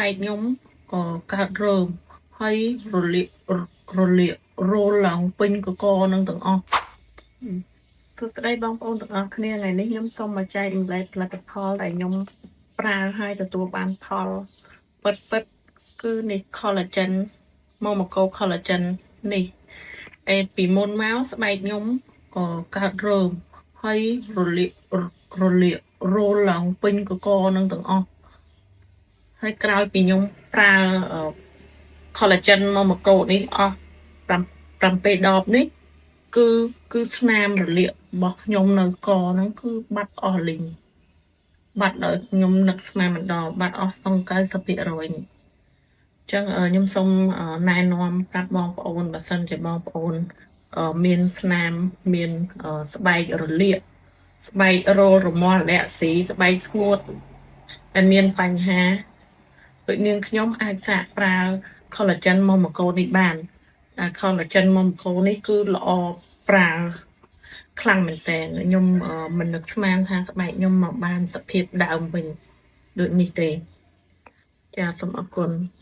បែកខ្ញុំកើតរើមហើយរលាករោលឡើងពេញកកនឹងទាំងអស់សួស្តីបងប្អូនទាំងអស់គ្នាថ្ងៃនេះខ្ញុំសូមមកចែករំលែកផលិតផលដែលខ្ញុំប្រើហើយទទួលបានផលពិតគឺនេះ collagen Momoco collagen នេះពីមុនមកស្បែកខ្ញុំកើតរើមហើយរលាករោលឡើងពេញកកនឹងទាំងអស់ហើយក្រោយពីខ្ញុំប្រើ collagen Momoco នេះអស់7 ដបនេះគឺស្នាមរលាករបស់ខ្ញុំនៅកហ្នឹងគឺបាត់អស់លីងបាត់ដល់ខ្ញុំនឹកស្មានម្ដងបាត់អស់សង 90% អញ្ចឹងខ្ញុំសូមណែនាំប្រាប់បងប្អូនបើសិនជាបងប្អូនមានស្នាមមានស្បែករលាកស្បែករោលរមាស់លាក់ស៊ីស្បែកស្ងួតដែលមានបញ្ហាដូចនាងខ្ញុំអាចសាកប្រើ collagen Momoco នេះបានcollagen Momoco នេះគឺល្អប្រើខ្លាំងមែនទែនខ្ញុំមិននឹកស្មានថាស្បែកខ្ញុំមកបានសភាពដើមវិញដូចនេះទេចាសូមអរគុណ